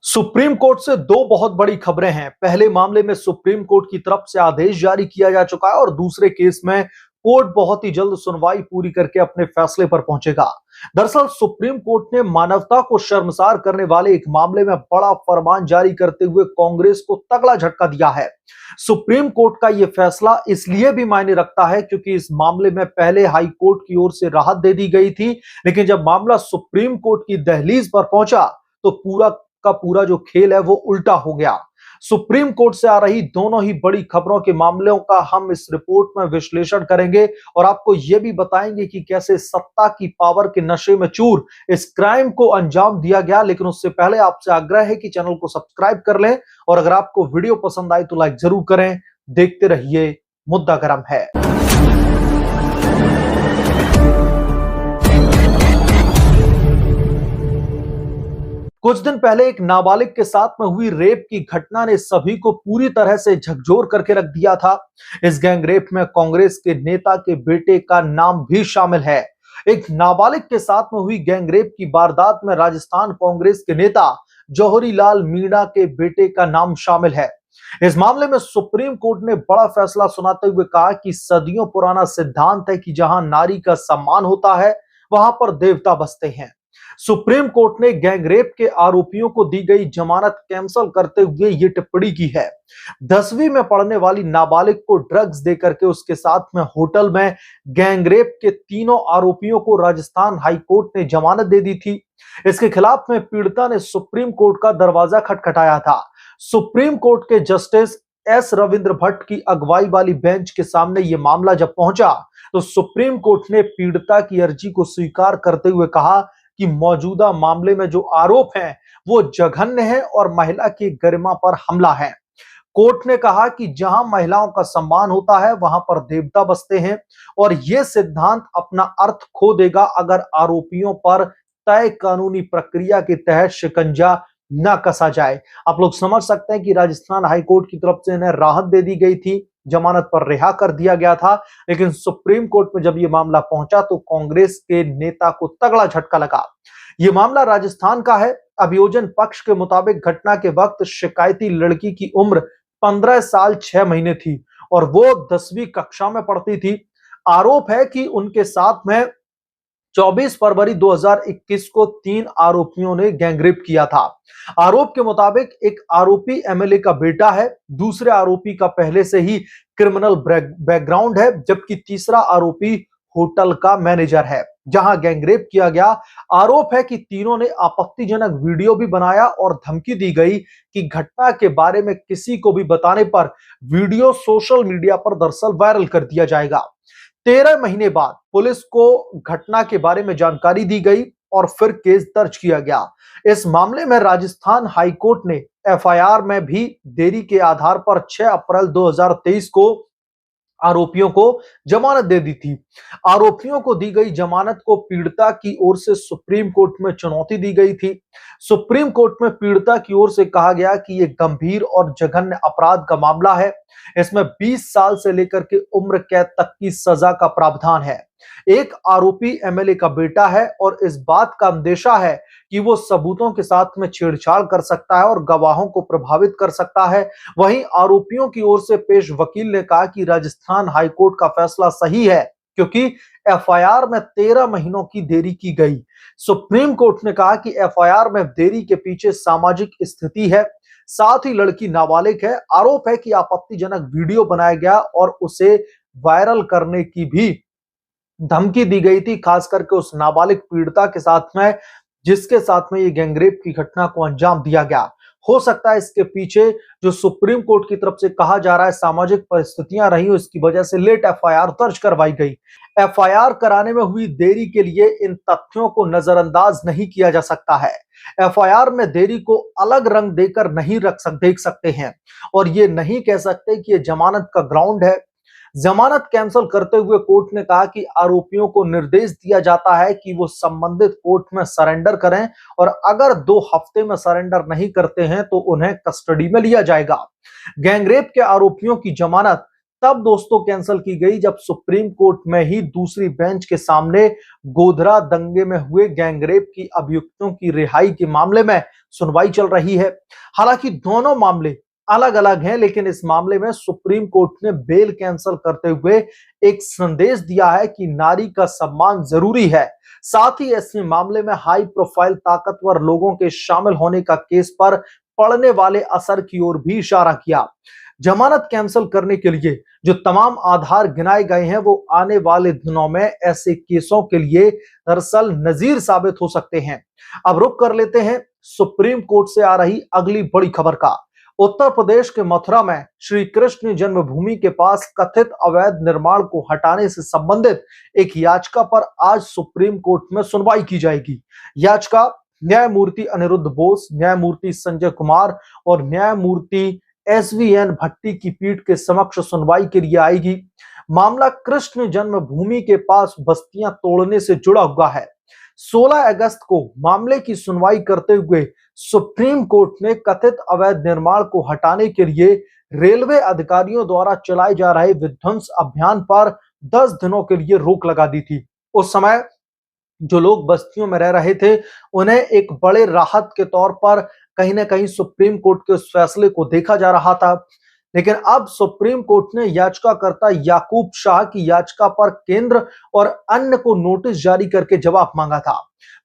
Supreme court से दो बहुत बड़ी खबरें हैं। पहले मामले में सुप्रीम कोर्ट की तरफ से आदेश जारी किया जा चुका है और दूसरे केस में कोर्ट बहुत ही जल्द सुनवाई पूरी करके अपने फैसले पर पहुंचेगा। दरअसल सुप्रीम कोर्ट ने मानवता को शर्मसार करने वाले एक मामले में बड़ा फरमान जारी करते हुए कांग्रेस को तगड़ा झटका दिया है। सुप्रीम कोर्ट का यह फैसला इसलिए भी मायने रखता है क्योंकि इस मामले में पहले हाई कोर्ट की ओर से राहत दे दी गई थी, लेकिन जब मामला सुप्रीम कोर्ट की दहलीज पर पहुंचा तो पूरा का पूरा जो खेल है वो उल्टा हो गया। सुप्रीम कोर्ट से आ रही दोनों ही बड़ी खबरों के मामलों का हम इस रिपोर्ट में विश्लेषण करेंगे और आपको यह भी बताएंगे कि कैसे सत्ता की पावर के नशे में चूर इस क्राइम को अंजाम दिया गया। लेकिन उससे पहले आपसे आग्रह है कि चैनल को सब्सक्राइब कर लें और अगर आपको वीडियो पसंद आए तो लाइक जरूर करें। देखते रहिए, मुद्दा गरम है। कुछ दिन पहले एक नाबालिग के साथ में हुई रेप की घटना ने सभी को पूरी तरह से झकझोर करके रख दिया था। इस गैंग रेप में कांग्रेस के नेता के बेटे का नाम भी शामिल है। एक नाबालिग के साथ में हुई गैंग रेप की वारदात में राजस्थान कांग्रेस के नेता जौहरी लाल मीणा के बेटे का नाम शामिल है। इस मामले में सुप्रीम कोर्ट ने बड़ा फैसला सुनाते हुए कहा कि सदियों पुराना सिद्धांत है कि जहां नारी का सम्मान होता है वहां पर देवता बसते हैं। सुप्रीम कोर्ट ने गैंग रेप के आरोपियों को दी गई जमानत कैंसिल करते हुए ये टिप्पणी की है। 10वीं में पढ़ने वाली नाबालिग को ड्रग्स देकर के उसके साथ में होटल में गैंग रेप के तीनों आरोपियों को राजस्थान हाई कोर्ट ने जमानत दे दी थी। इसके खिलाफ में पीड़िता ने सुप्रीम कोर्ट का दरवाजा खटखटाया था। सुप्रीम कोर्ट के जस्टिस एस रविंद्र भट्ट की अगुवाई वाली बेंच के सामने यह मामला जब पहुंचा तो सुप्रीम कोर्ट ने पीड़िता की अर्जी को स्वीकार करते हुए कहा कि मौजूदा मामले में जो आरोप हैं वो जघन्य है और महिला की गरिमा पर हमला है। कोर्ट ने कहा कि जहां महिलाओं का सम्मान होता है वहां पर देवता बसते हैं और यह सिद्धांत अपना अर्थ खो देगा अगर आरोपियों पर तय कानूनी प्रक्रिया के तहत शिकंजा न कसा जाए। आप लोग समझ सकते हैं कि राजस्थान हाईकोर्ट की तरफ से इन्हें राहत दे दी गई थी, जमानत पर रिहा कर दिया गया था, लेकिन सुप्रीम कोर्ट में जब यह मामला पहुंचा तो कांग्रेस के नेता को तगड़ा झटका लगा। यह मामला राजस्थान का है। अभियोजन पक्ष के मुताबिक घटना के वक्त शिकायती लड़की की उम्र 15 साल 6 महीने थी और वो 10वीं कक्षा में पढ़ती थी। आरोप है कि उनके साथ में 24 फरवरी 2021 को 3 आरोपियों ने गैंगरेप किया था। आरोप के मुताबिक एक आरोपी एमएलए का बेटा है, दूसरे आरोपी का पहले से ही क्रिमिनल बैकग्राउंड है, जबकि तीसरा आरोपी होटल का मैनेजर है जहां गैंगरेप किया गया। आरोप है कि तीनों ने आपत्तिजनक वीडियो भी बनाया और धमकी दी गई कि घटना के बारे में किसी को भी बताने पर वीडियो सोशल मीडिया पर दरअसल वायरल कर दिया जाएगा। 13 महीने बाद पुलिस को घटना के बारे में जानकारी दी गई और फिर केस दर्ज किया गया। इस मामले में राजस्थान हाईकोर्ट ने एफआईआर में भी देरी के आधार पर 6 अप्रैल 2023 को आरोपियों को जमानत दे दी थी। आरोपियों को दी गई जमानत को पीड़िता की ओर से सुप्रीम कोर्ट में चुनौती दी गई थी। सुप्रीम कोर्ट में पीड़िता की ओर से कहा गया कि यह गंभीर और जघन्य अपराध का मामला है। इसमें 20 साल से लेकर के उम्र कैद तक की सजा का प्रावधान है। एक आरोपी एमएलए का बेटा है और इस बात का अंदेशा है कि वो सबूतों के साथ में छेड़छाड़ कर सकता है और गवाहों को प्रभावित कर सकता है। वहीं आरोपियों की ओर से पेश वकील ने कहा कि राजस्थान हाईकोर्ट का फैसला सही है क्योंकि एफआईआर में 13 महीनों की देरी की गई। सुप्रीम कोर्ट ने कहा कि एफआईआर में देरी के पीछे सामाजिक स्थिति है, साथ ही लड़की नाबालिग है। आरोप है कि आपत्तिजनक वीडियो बनाया गया और उसे वायरल करने की भी धमकी दी गई थी, खास करके उस नाबालिग पीड़िता के साथ में जिसके साथ में ये गैंगरेप की घटना को अंजाम दिया गया। हो सकता है इसके पीछे जो सुप्रीम कोर्ट की तरफ से कहा जा रहा है सामाजिक परिस्थितियां रही हो, इसकी वजह से लेट एफआईआर दर्ज करवाई गई। एफआईआर कराने में हुई देरी के लिए इन तथ्यों को नजरअंदाज नहीं किया जा सकता है। एफआईआर में देरी को अलग रंग देकर नहीं देख सकते हैं और ये नहीं कह सकते कि ये जमानत का ग्राउंड है। जमानत कैंसिल करते हुए कोर्ट ने कहा कि आरोपियों को निर्देश दिया जाता है कि वो संबंधित कोर्ट में सरेंडर करें और अगर 2 हफ्ते में सरेंडर नहीं करते हैं तो उन्हें कस्टडी में लिया जाएगा। गैंगरेप के आरोपियों की जमानत तब दोस्तों कैंसिल की गई जब सुप्रीम कोर्ट में ही दूसरी बेंच के सामने गोधरा दंगे में हुए गैंगरेप की अभियुक्तों की रिहाई के मामले में सुनवाई चल रही है। हालांकि दोनों मामले अलग अलग हैं, लेकिन इस मामले में सुप्रीम कोर्ट ने बेल कैंसिल करते हुए एक संदेश दिया है कि नारी का सम्मान जरूरी है। साथ ही ऐसे मामले में हाई प्रोफाइल ताकतवर लोगों के शामिल होने का केस पर पड़ने वाले असर की ओर भी इशारा किया। जमानत कैंसिल करने के लिए जो तमाम आधार गिनाए गए हैं वो आने वाले दिनों में ऐसे केसों के लिए दरअसल नजीर साबित हो सकते हैं। अब रुक कर लेते हैं सुप्रीम कोर्ट से आ रही अगली बड़ी खबर का। उत्तर प्रदेश के मथुरा में श्री कृष्ण जन्मभूमि के पास कथित अवैध निर्माण को हटाने से संबंधित एक याचिका पर आज सुप्रीम कोर्ट में सुनवाई की जाएगी। याचिका न्यायमूर्ति अनिरुद्ध बोस, न्यायमूर्ति संजय कुमार और न्यायमूर्ति एसवीएन भट्टी की पीठ के समक्ष सुनवाई के लिए आएगी। मामला कृष्ण जन्मभूमि के पास बस्तियां तोड़ने से जुड़ा हुआ है। 16 अगस्त को मामले की सुनवाई करते हुए सुप्रीम कोर्ट ने कथित अवैध निर्माण को हटाने के लिए रेलवे अधिकारियों द्वारा चलाए जा रहे विध्वंस अभियान पर 10 दिनों के लिए रोक लगा दी थी। उस समय जो लोग बस्तियों में रह रहे थे उन्हें एक बड़े राहत के तौर पर कहीं ना कहीं सुप्रीम कोर्ट के उस फैसले को देखा जा रहा था। लेकिन अब सुप्रीम कोर्ट ने याचिकाकर्ता याकूब शाह की याचिका पर केंद्र और अन्य को नोटिस जारी करके जवाब मांगा था।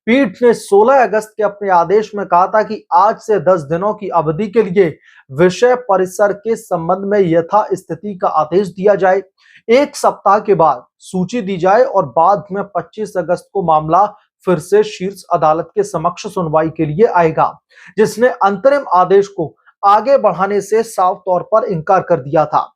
पीठ ने 16 अगस्त के अपने आदेश में कहा था कि आज से 10 दिनों की अवधि के लिए विषय परिसर के संबंध में यथास्थिति का आदेश दिया जाए। एक सप्ताह के बाद सूची दी जाए और बाद में 25 अगस्त को मामला फिर से शीर्ष अदालत के समक्ष सुनवाई के लिए आएगा, जिसने अंतरिम आदेश को आगे बढ़ाने से साफ तौर पर इनकार कर दिया था।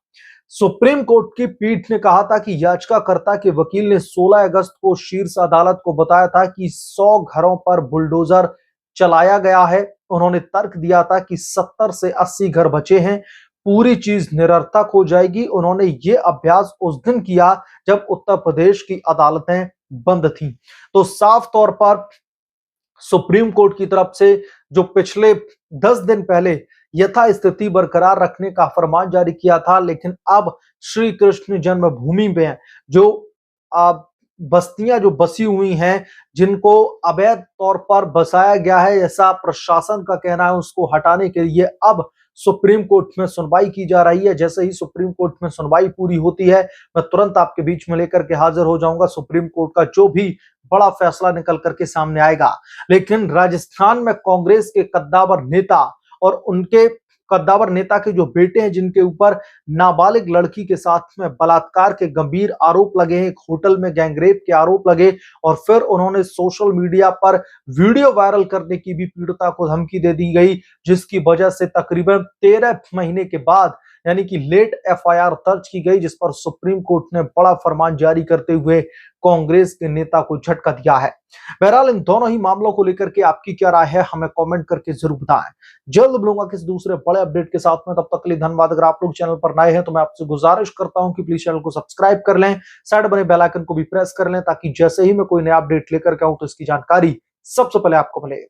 सुप्रीम कोर्ट की पीठ ने कहा था कि याचिकाकर्ता के वकील ने 16 अगस्त को शीर्ष अदालत को बताया था कि 100 घरों पर बुलडोजर चलाया गया है। उन्होंने तर्क दिया था कि 70 से 80 घर बचे हैं, पूरी चीज निरर्थक हो जाएगी। उन्होंने ये अभ्यास उस दिन किया जब उत्तर प्रदेश की अदालतें बंद थीं। तो साफ तौर पर सुप्रीम कोर्ट की तरफ से जो पिछले 10 दिन पहले यथास्थिति बरकरार रखने का फरमान जारी किया था, लेकिन अब श्री कृष्ण जन्मभूमि में जो बस्तियां जो बसी हुई हैं, जिनको अवैध तौर पर बसाया गया है ऐसा प्रशासन का कहना है, उसको हटाने के लिए अब सुप्रीम कोर्ट में सुनवाई की जा रही है। जैसे ही सुप्रीम कोर्ट में सुनवाई पूरी होती है मैं तुरंत आपके बीच में लेकर के हाजिर हो जाऊंगा। सुप्रीम कोर्ट का जो भी बड़ा फैसला निकल करके सामने आएगा। लेकिन राजस्थान में कांग्रेस के कद्दावर नेता और उनके कद्दावर नेता के जो बेटे हैं, जिनके ऊपर नाबालिग लड़की के साथ में बलात्कार के गंभीर आरोप लगे हैं, एक होटल में गैंगरेप के आरोप लगे और फिर उन्होंने सोशल मीडिया पर वीडियो वायरल करने की भी पीड़िता को धमकी दे दी गई, जिसकी वजह से तकरीबन 13 महीने के बाद यानी कि लेट एफआईआर दर्ज की गई, जिस पर सुप्रीम कोर्ट ने बड़ा फरमान जारी करते हुए कांग्रेस के नेता को झटका दिया है। बहरहाल इन दोनों ही मामलों को लेकर के आपकी क्या राय है, हमें कमेंट करके जरूर बताएं। जल्द मिलूंगा किसी दूसरे बड़े अपडेट के साथ में, तब तक के लिए धन्यवाद। अगर आप लोग चैनल पर नए हैं तो मैं आपसे गुजारिश करता हूं कि प्लीज चैनल को सब्सक्राइब कर लें, साइड बने बेल आइकन को भी प्रेस कर लें, ताकि जैसे ही मैं कोई नया अपडेट लेकर के आऊं तो इसकी जानकारी सबसे पहले आपको मिले।